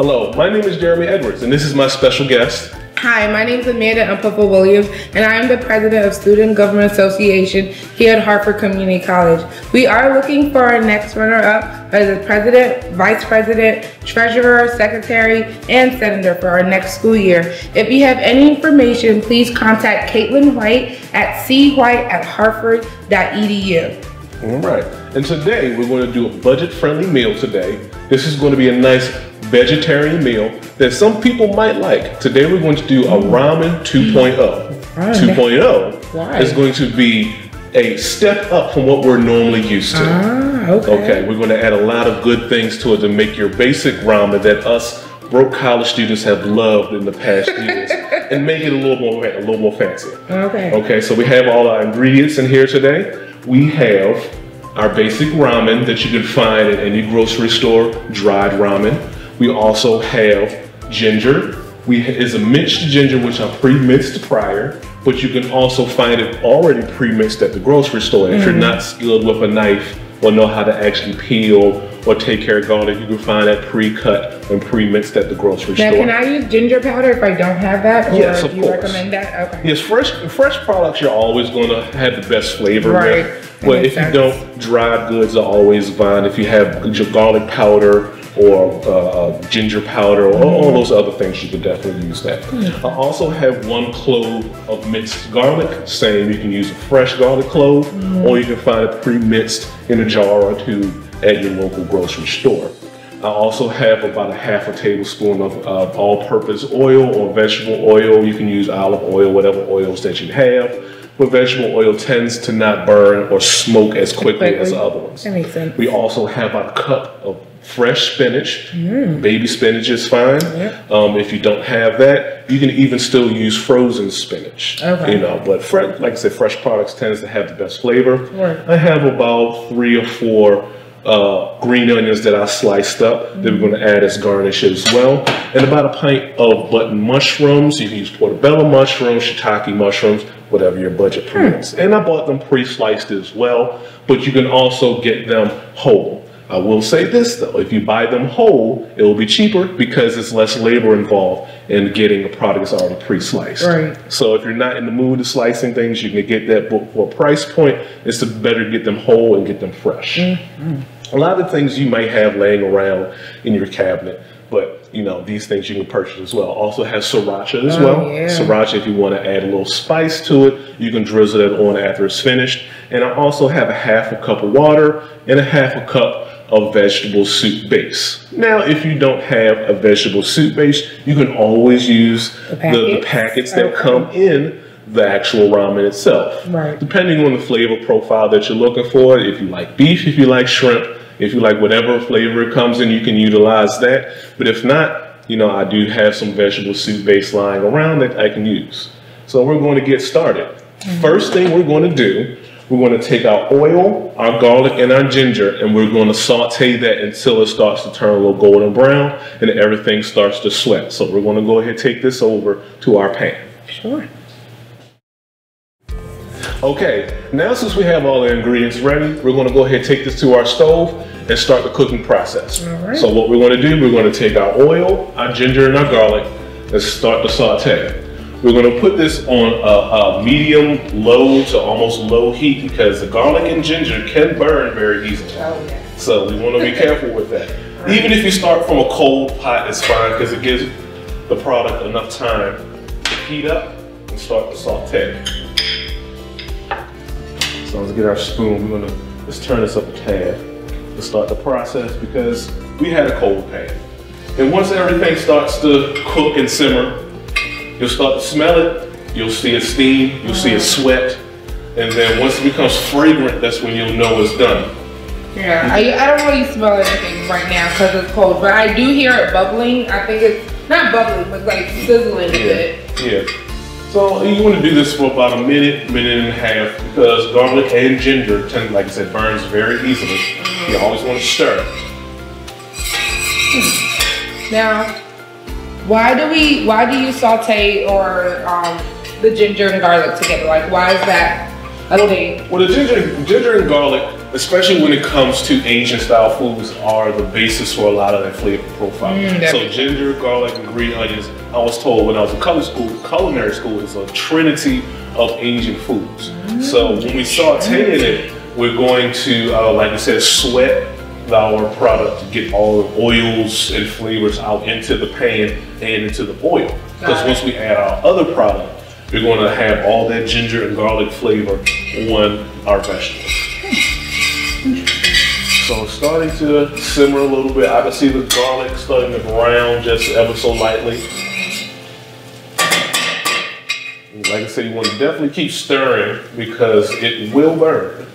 Hello, my name is Jeremy Edwards, and this is my special guest. Hi, my name is Amanda Williams, and I am the president of Student Government Association here at Hartford Community College. We are looking for our next runner-up as the president, vice president, treasurer, secretary, and senator for our next school year. If you have any information, please contact Caitlin White at cwhite@hartford.edu. All right, and today we're going to do a budget-friendly meal today. This is going to be a nice vegetarian meal that some people might like. Today we're going to do a ramen 2.0. 2.0 is going to be a step up from what we're normally used to. Okay, we're going to add a lot of good things to it to make your basic ramen that us broke college students have loved in the past years and make it a little more fancy. Okay, so we have all our ingredients in here today. We have our basic ramen that you can find at any grocery store, dried ramen. We also have ginger. It's a minced ginger, which I pre-minced prior, but you can also find it already pre-mixed at the grocery store. If you're not skilled with a knife or know how to actually peel or take care of garlic, you can find that pre-cut and pre-mixed at the grocery store. Now, can I use ginger powder if I don't have that? Or yes, of do you course. Recommend that? Okay. Yes, fresh products you're always going to have the best flavor with. But if you don't, dried goods are always fine. If you have your garlic powder or ginger powder or all those other things, you can definitely use that. I also have 1 clove of minced garlic. Same, you can use a fresh garlic clove or you can find it pre-minced in a jar or two at your local grocery store. I also have about a ½ tablespoon of all-purpose oil or vegetable oil. You can use olive oil, whatever oils that you have. But vegetable oil tends to not burn or smoke as quickly as other ones. That makes sense. We also have a cup of fresh spinach. Baby spinach is fine. If you don't have that, you can even still use frozen spinach. You know, but like I said, fresh products tends to have the best flavor. I have about 3 or 4 green onions that I sliced up that we're going to add as garnish as well, and about a pint of button mushrooms. You can use portobello mushrooms, shiitake mushrooms, whatever your budget permits. And I bought them pre-sliced as well, but you can also get them whole. I will say this though, if you buy them whole, it will be cheaper because it's less labor involved in getting a product that's already pre-sliced. So if you're not in the mood of slicing things, you can get that for a price point. It's better to get them whole and get them fresh. A lot of things you might have laying around in your cabinet, but you know, these things you can purchase as well. Also has sriracha as well. Sriracha, if you want to add a little spice to it, you can drizzle that on after it's finished. And I also have a ½ cup of water and a ½ cup of vegetable soup base. Now, if you don't have a vegetable soup base, you can always use the packets that come in the actual ramen itself. Depending on the flavor profile that you're looking for, if you like beef, if you like shrimp, if you like whatever flavor it comes in, you can utilize that. But if not, you know, I do have some vegetable soup base lying around that I can use. So we're going to get started. First thing we're going to do, we're going to take our oil, our garlic, and our ginger, and we're going to saute that until it starts to turn a little golden brown and everything starts to sweat. So we're going to go ahead and take this over to our pan. Okay, now since we have all the ingredients ready, we're going to go ahead and take this to our stove and start the cooking process. So what we're going to do, we're going to take our oil, our ginger, and our garlic and start the saute. We're going to put this on a medium, low to almost low heat because the garlic and ginger can burn very easily. So we want to be careful with that. Even if you start from a cold pot, it's fine because it gives the product enough time to heat up and start the saute. So let's get our spoon. We're going to just turn this up a tad to start the process because we had a cold pan. And once everything starts to cook and simmer, you'll start to smell it, you'll see it steam, you'll see it sweat, and then once it becomes fragrant, that's when you'll know it's done. I don't really smell anything right now because it's cold, but I do hear it bubbling. I think it's not bubbling, but like sizzling a bit. So you want to do this for about a minute, minute and a half, because garlic and ginger tend, like I said, burns very easily. You always want to stir. Now, why do you saute or the ginger and garlic together? Like, why is that a thing? Well, the ginger and garlic especially when it comes to Asian style foods, are the basis for a lot of that flavor profile. So ginger, garlic, and green onions, I was told when I was in culinary school, is a trinity of Asian foods. So when we saute it, we're going to, like I said, sweat our product to get all the oils and flavors out into the pan and into the oil. Because once we add our other product, we're going to have all that ginger and garlic flavor on our vegetables. So it's starting to simmer a little bit. I can see the garlic starting to brown just ever so lightly. Like I said, you want to definitely keep stirring because it will burn.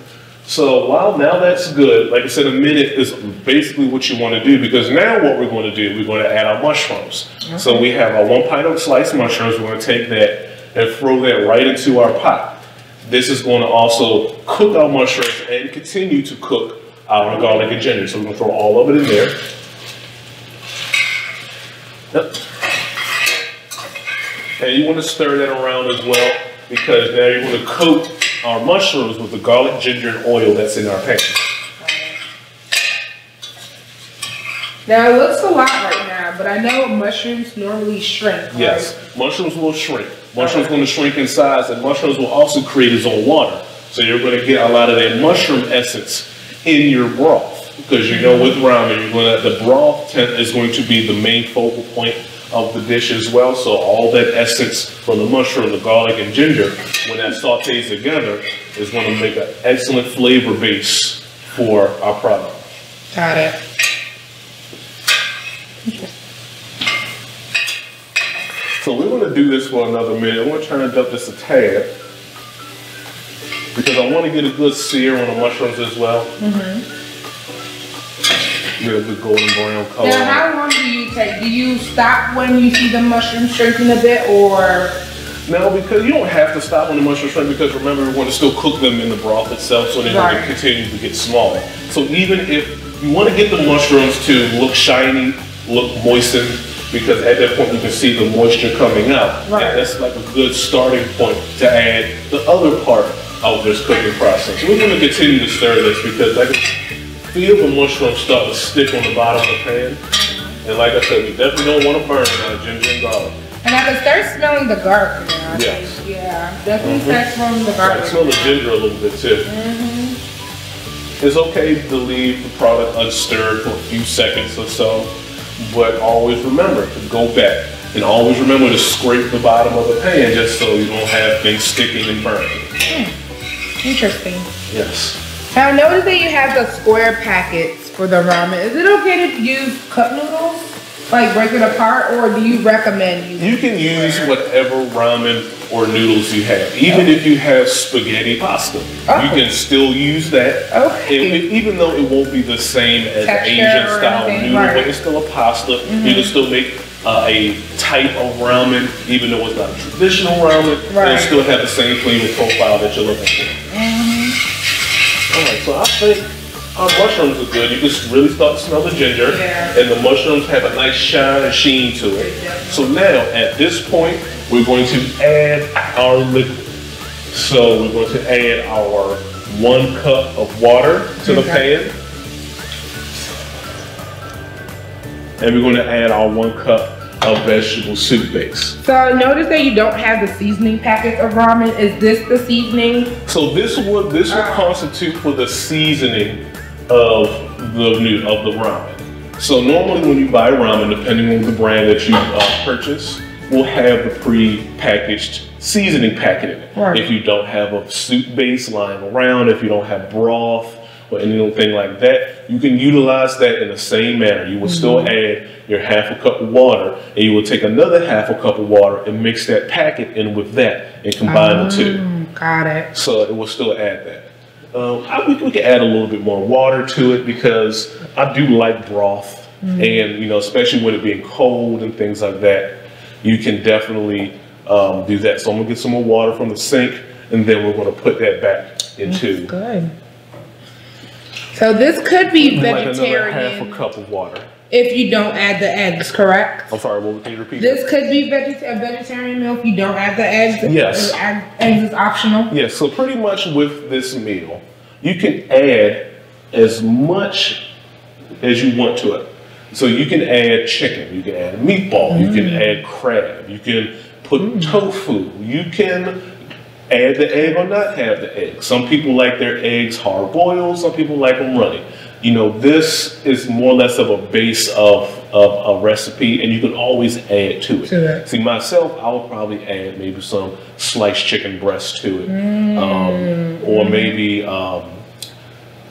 So now that's good, like I said, a minute is basically what you want to do, because now what we're going to do, we're going to add our mushrooms. So we have our 1 pint of sliced mushrooms. We're going to take that and throw that right into our pot. This is going to also cook our mushrooms and continue to cook our garlic and ginger. So we're going to throw all of it in there. And you want to stir that around as well, because now you're going to coat our mushrooms with the garlic, ginger, and oil that's in our pan. Now it looks a lot right now, but I know mushrooms normally shrink. Yes, mushrooms will shrink. Mushrooms going to shrink in size, and mushrooms will also create its own water. So you're going to get a lot of that mushroom essence in your broth, because you know with ramen, the broth is going to be the main focal point of the dish as well. So all that essence from the mushroom, the garlic, and ginger, when that sautés together, is going to make an excellent flavor base for our product. Got it. So we're going to do this for another minute. I'm going to turn it up just a tad, because I want to get a good sear on the mushrooms as well. Get a good golden brown color. Now, how long do you take? Do you stop when you see the mushrooms shrinking a bit, or? No, because you don't have to stop when the mushrooms shrink, because remember, we want to still cook them in the broth itself, so they're going to continue to get smaller. So even if you want to get the mushrooms to look shiny, look moistened, because at that point you can see the moisture coming out. And that's like a good starting point to add the other part of this cooking process. We're going to continue to stir this, because I can feel the mushrooms start to stick on the bottom of the pan. And like I said, we definitely don't want to burn our ginger and garlic. And I can start smelling the garlic now. Yes. Yeah, definitely start smelling the garlic. I can smell the ginger a little bit too. It's okay to leave the product unstirred for a few seconds or so, but always remember to go back, and always remember to scrape the bottom of the pan just so you don't have things sticking and burning. Interesting. Yes. Now, I noticed that you have the square packets for the ramen. Is it okay to use cup noodles? Like break it apart, or do you recommend using? You can use whatever ramen or noodles you have. Even if you have spaghetti pasta, you can still use that. Even though it won't be the same as an Asian style noodle, but it's still a pasta. You can still make a type of ramen, even though it's not a traditional ramen. It'll still have the same flavor profile that you're looking for. Alright, so I think our mushrooms are good. You can really start to smell the ginger, and the mushrooms have a nice shine and sheen to it. So now, at this point, we're going to add our liquid. So we're going to add our 1 cup of water to the pan, and we're going to add our 1 cup of vegetable soup base. So I noticed that you don't have the seasoning packets of ramen. Is this the seasoning? So this will constitute for the seasoning of the ramen. So normally when you buy ramen, depending on the brand that you purchase, will have the pre-packaged seasoning packet in it. If you don't have a soup base lying around, if you don't have broth or anything like that, you can utilize that in the same manner. You will still add your ½ cup of water, and you will take another ½ cup of water and mix that packet in with that and combine the two. Got it. So it will still add that. We can add a little bit more water to it, because I do like broth, and especially with it being cold and things like that, you can definitely do that. So I'm gonna get some more water from the sink, and then we're gonna put that back into. That's good. So this could be vegetarian. Like another ½ cup of water. If you don't add the eggs, correct? I'm sorry, can you repeat this? This could be a vegetarian meal if you don't add the eggs. Yes. Eggs is optional. Yes, so pretty much with this meal, you can add as much as you want to it. So you can add chicken, you can add a meatball, you can add crab, you can put tofu, you can add the egg or not have the egg. Some people like their eggs hard boiled, some people like them runny. You know, this is more or less of a base of a recipe, and you can always add to it. Sure. See, myself, I would probably add maybe some sliced chicken breast to it, or maybe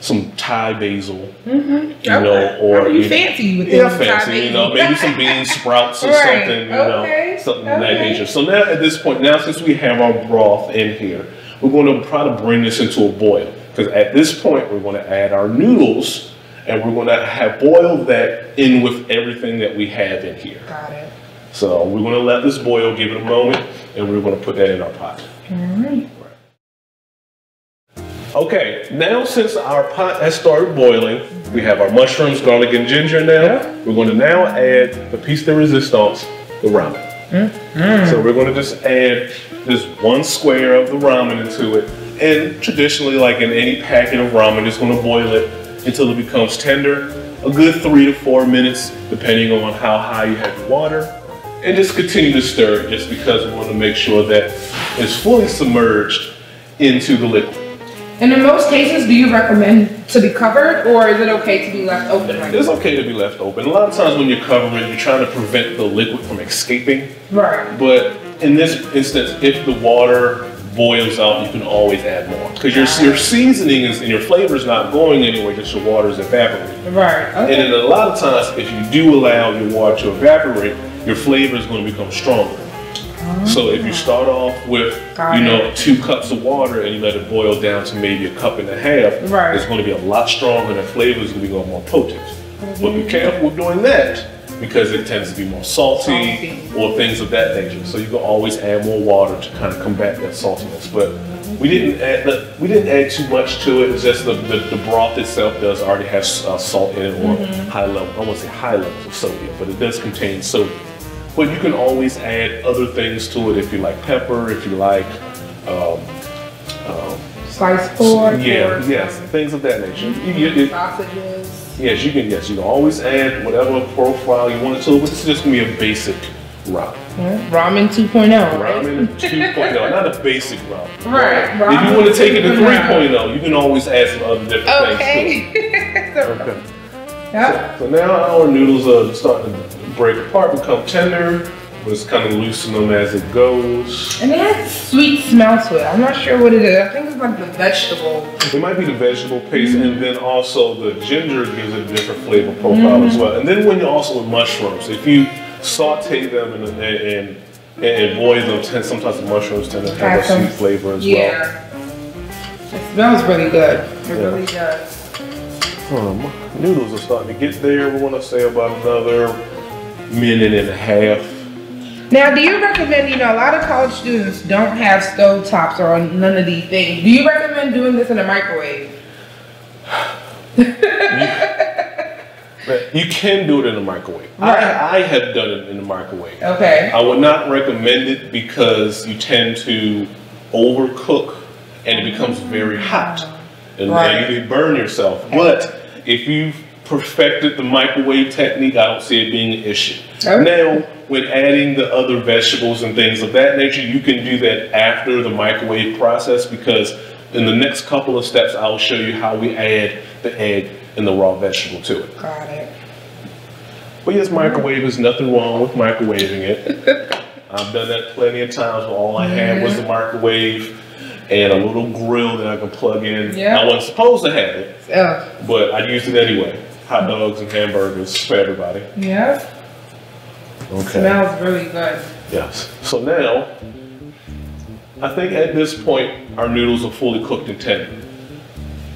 some Thai basil, you know, or you fancy with fancy, you know, maybe some bean sprouts or something, you know, something of that nature. So now at this point, now since we have our broth in here, we're going to try to bring this into a boil. Because at this point, we're going to add our noodles, and we're going to have boiled that in with everything that we have in here. Got it. So we're going to let this boil, give it a moment, and we're going to put that in our pot. All right. Okay, now since our pot has started boiling, we have our mushrooms, garlic, and ginger now. We're going to now add the piece de resistance, the ramen. So we're going to just add this 1 square of the ramen into it. And traditionally, like in any packet of ramen, it's going to boil it until it becomes tender. A good 3 to 4 minutes, depending on how high you have your water. And just continue to stir it, just because we want to make sure that it's fully submerged into the liquid. And in most cases, do you recommend to be covered, or is it okay to be left open? It's okay to be left open. A lot of times when you're covering, you're trying to prevent the liquid from escaping. Right. But in this instance, if the water boils out, you can always add more. Because your seasoning is, and your flavor is not going anywhere, just your water is evaporating. Right. Okay. And then a lot of times, if you do allow your water to evaporate, your flavor is going to become stronger. So if you start off with, you know, 2 cups of water and you let it boil down to maybe 1.5 cups, it's going to be a lot stronger and the flavor is going to be more potent. But be careful with doing that, because it tends to be more salty or things of that nature. So you can always add more water to kind of combat that saltiness. But we didn't add too much to it. It's just the broth itself does already have salt in it, or high level. I won't say high levels of sodium, but it does contain sodium. But you can always add other things to it if you like pepper, if you like sliced pork. Yes, things of that nature. Sausages. Yes, you can always add whatever profile you want it to, but this is just gonna be a basic ramen. Ramen 2.0. Ramen 2.0, not a basic ramen. Right. If you want to take it to 3.0, you can always add some other different things to it. Okay. Yep. So now our noodles are starting to break apart, become tender. We'll just kind of loosen them as it goes. And it has sweet smell to it. I'm not sure what it is. I think it's like the vegetable. It might be the vegetable paste, and then also the ginger gives it a different flavor profile as well. And then when you're also with mushrooms, if you saute them and boil them, sometimes the mushrooms tend to have a sweet flavor as well. It smells really good. It really does. Noodles are starting to get there. We want to say about another 1.5 minutes. Now, do you recommend, you know, a lot of college students don't have stove tops or none of these things. Do you recommend doing this in a microwave? You can do it in a microwave. Right. I have done it in the microwave. Okay. I would not recommend it because you tend to overcook and it becomes very hot. And you can burn yourself. But if you've perfected the microwave technique, I don't see it being an issue. Now, when adding the other vegetables and things of that nature, you can do that after the microwave process, because in the next couple of steps, I'll show you how we add the egg and the raw vegetable to it. Got it. But yes, microwave, there's nothing wrong with microwaving it. I've done that plenty of times where all I had was the microwave and a little grill that I can plug in. I wasn't supposed to have it, but I used it anyway. Hot dogs and hamburgers for everybody. Yeah. Okay. Smells really good. Yes. So now, I think at this point, our noodles are fully cooked and tender.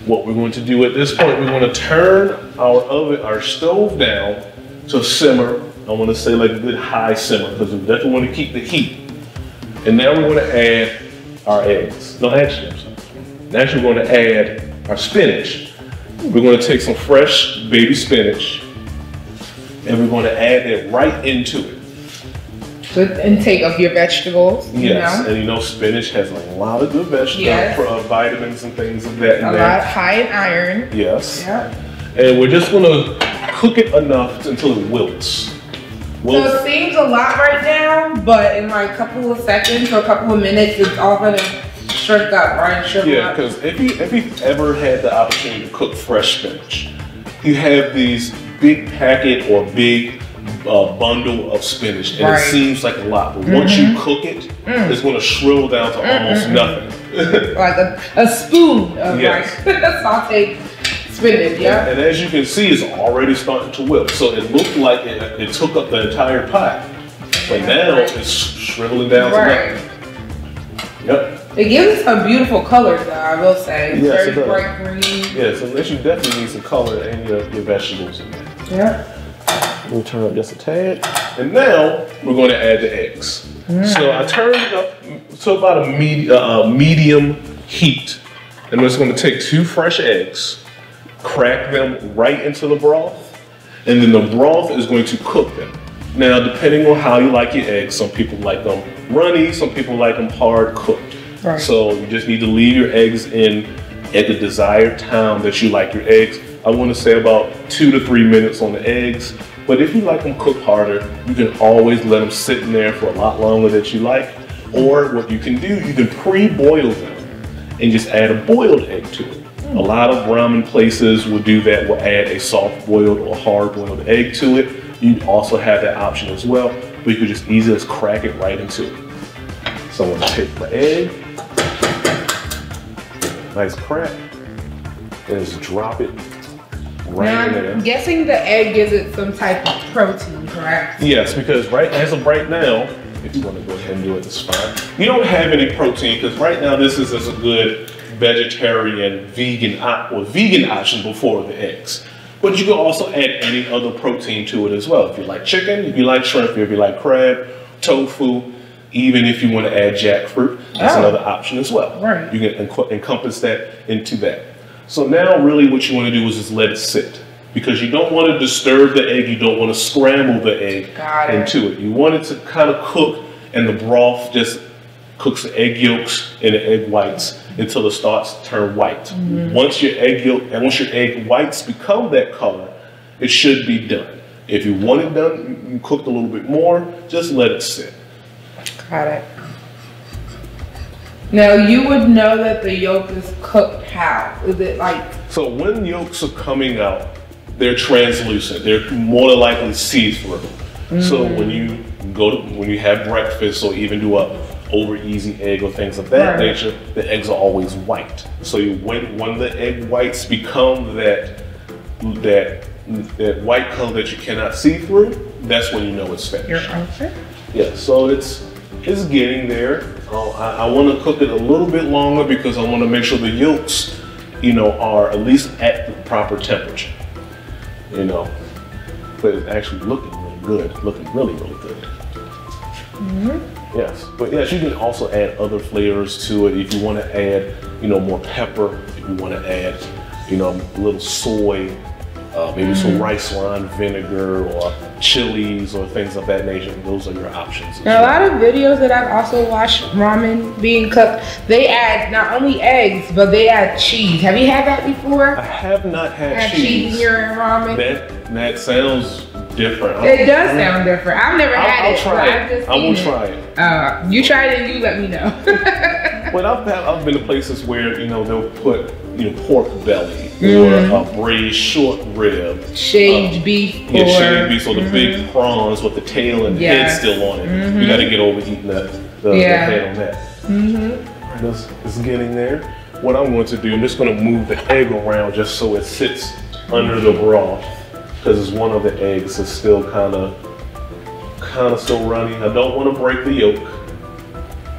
What we're going to do at this point, we're going to turn our stove down to simmer. I want to say like a good high simmer, because we definitely want to keep the heat. And now we're going to add our eggs. No, actually, we're going to add our spinach. We're going to take some fresh baby spinach and we're going to add it right into it. Good intake of your vegetables. Yes, and you know spinach has a lot of good vegetables, vitamins and things of that. A lot high in iron. Yes. Yeah. And we're just gonna cook it enough until it wilts. So it seems a lot right now, but in like a couple of seconds or a couple of minutes, it's all gonna shrink up, right? Yeah, because if you've ever had the opportunity to cook fresh spinach, you have these big packet or big bundle of spinach, and it seems like a lot, but once you cook it, it's going to shrivel down to almost nothing. Like a spoon of like sauteed spinach, And as you can see, it's already starting to wilt. So it looked like it took up the entire pot, but now it's shriveling down to nothing. Yep. It gives us a beautiful color, though, I will say. It's yes, very bright green. Yes, unless you definitely need some color and your vegetables in there. Yeah. We'll turn up just a tad. And now we're going to add the eggs. So I turned it up to about a medium heat. And we're just going to take 2 fresh eggs, crack them right into the broth, and then the broth is going to cook them. Now, depending on how you like your eggs, some people like them runny, some people like them hard cooked. Right. So you just need to leave your eggs in at the desired time that you like your eggs. I want to say about 2 to 3 minutes on the eggs. But if you like them cooked harder, you can always let them sit in there for a lot longer than you like. Or what you can do, you can pre-boil them and just add a boiled egg to it. A lot of ramen places will do that, will add a soft-boiled or hard-boiled egg to it. You also have that option as well, but you could just easily just crack it right into it. So I'm going to take the egg, nice crack, and just drop it right in there. I'm guessing the egg gives it some type of protein, correct? Yes, because as of right now, if you want to go ahead and do it, it's fine. You don't have any protein because right now this is a good vegetarian, vegan option before the eggs. But you can also add any other protein to it as well. If you like chicken, if you like shrimp, if you like crab, tofu, even if you want to add jackfruit, that's another option as well. Right. You can encompass that into that. So now really what you want to do is just let it sit. Because you don't want to disturb the egg, you don't want to scramble the egg into it. You want it to kind of cook, and the broth just cooks the egg yolks and the egg whites until it starts to turn white. Once your egg whites become that color, it should be done. If you want it done, cooked a little bit more, just let it sit. Got it. Now you would know that the yolk is cooked how? Is it like? So when yolks are coming out, they're translucent. They're more than likely see-through. So when you have breakfast or even do a over easy egg or things of that nature, the eggs are always white. So when the egg whites become that white color that you cannot see through, that's when you know it's finished. Yeah, so it's getting there. I want to cook it a little bit longer because I want to make sure the yolks, are at least at the proper temperature. But it's actually looking really good, looking really, really good. Yes, but yes, you can also add other flavors to it if you want to add, more pepper. If you want to add, a little soy, maybe some rice wine vinegar or chilies or things of that nature. Those are your options. Now, a lot of videos that I've also watched ramen being cooked, they add not only eggs, but they add cheese. Have you had that before? I have not had cheese. Cheese in your ramen? That sounds different. It does sound different. I've never had it. I will try it. You try it and you let me know. Well, I've been to places where they'll put pork belly or a braised short rib, shaved beef. Yeah, shaved beef. So the big prawns with the tail and the head still on it. You got to get over eating the head on that. It's getting there. What I'm going to do, I'm just going to move the egg around just so it sits under the broth, because it's one of the eggs is still kind of still runny. I don't want to break the yolk.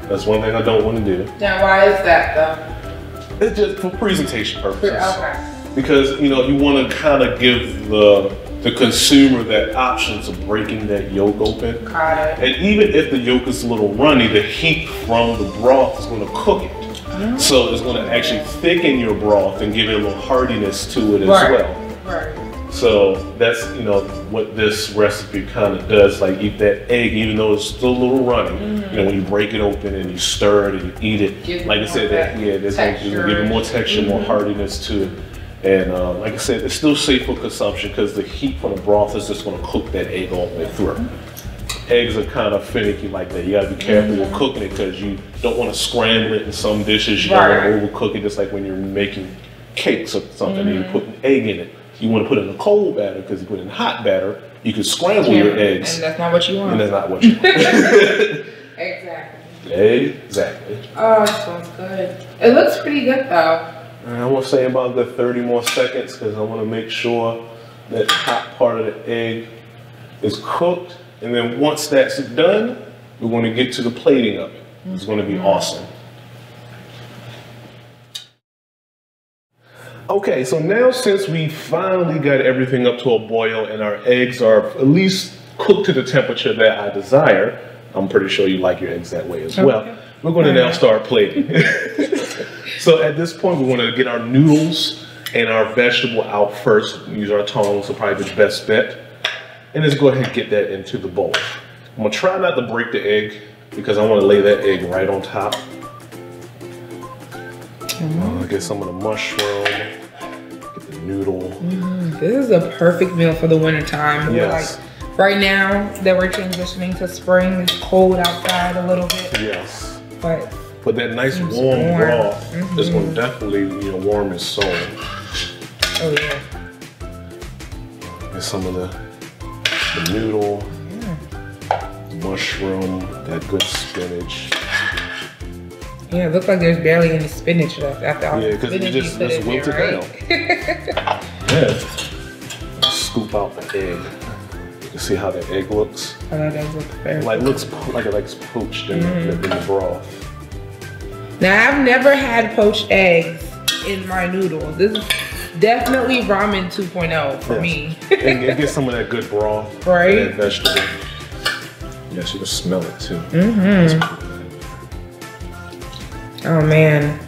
That's one thing I don't want to do. Now, why is that though? It's just for presentation purposes. Okay. Because you want to kind of give the consumer that options of breaking that yolk open. Got it. And even if the yolk is a little runny, the heat from the broth is going to cook it. So it's going to actually thicken your broth and give it a little hardiness to it as well. Right. So that's, you know, what this recipe kind of does. Like, eat that egg, even though it's still a little runny. You know, when you break it open and you stir it and you eat it, like I said, there's give it more texture, more hardiness to it. And like I said, it's still safe for consumption because the heat from the broth is just going to cook that egg all the way through. Eggs are kind of finicky like that. You got to be careful with cooking it because you don't want to scramble it in some dishes. You don't want to overcook it, just like when you're making cakes or something and you put an egg in it. You want to put it in a cold batter because you put it in hot batter, you can scramble your eggs. And that's not what you want. And that's not what you want. Exactly. Exactly. Oh, that smells good. It looks pretty good though. I want to say about the 30 more seconds because I want to make sure that top part of the egg is cooked. And then once that's done, we're going to get to the plating of it. It's going to be awesome. Okay, so now since we finally got everything up to a boil and our eggs are at least cooked to the temperature that I desire, I'm pretty sure you like your eggs that way as well. We're going to now start plating. So at this point, we want to get our noodles and our vegetable out first. Use our tongs, so probably the best bet. And let's go ahead and get that into the bowl. I'm going to try not to break the egg because I want to lay that egg right on top. Get some of the mushroom, get the noodle. This is a perfect meal for the winter time. Yes. Like, right now that we're transitioning to spring, it's cold outside a little bit. Yes. But that nice warm broth is going to definitely, you know, warm his soul. Oh yeah. Get some of the noodle, mushroom, that good spinach. Yeah, it looks like there's barely any spinach left after all the because spinach you just wilt it down. Yeah. Scoop out the egg. You can see how the egg looks. Oh, that does look fair. Like looks like it likes poached in the broth. Now I've never had poached eggs in my noodles. This is definitely ramen 2.0 for me. And get some of that good broth, right? And that vegetable. Yes, you can smell it too. Oh man.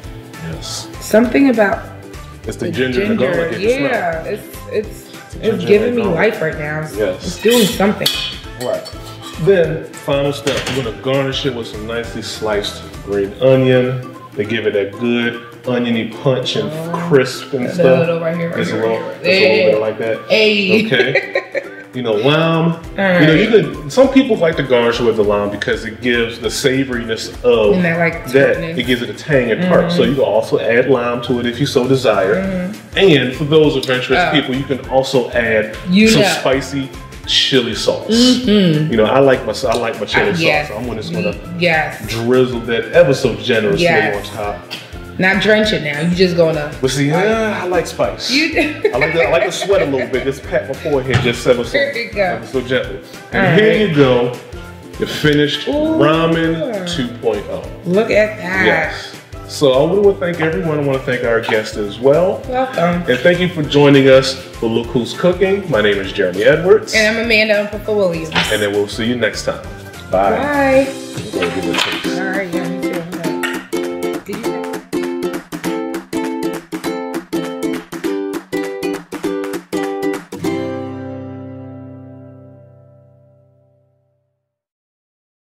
Yes. Something about it's the ginger and the garlic. Yeah, it's giving me life right now. It's doing something. Right. Then final step, we're gonna garnish it with some nicely sliced green onion. They give it that good oniony punch and crisp and stuff. Little right here, Just a little bit like that. Hey. Okay. You know, lime. You know, some people like to garnish it with the lime because it gives the savoriness of that. It gives it a tang and tart. So you can also add lime to it if you so desire. And for those adventurous people, you can also add some spicy chili sauce. You know, I like my chili sauce. I'm just gonna drizzle that ever so generously on top. Not drench it now. You just gonna. But see, I like spice. I like to sweat a little bit. Just pat my forehead just ever so gently. And here you go, the finished ramen 2.0. Look at that. Yes. So I want to thank everyone. I want to thank our guests as well. Welcome. And thank you for joining us for Look Who's Cooking. My name is Jeremy Edwards. And I'm Amanda Williams. And then we'll see you next time. Bye. Bye.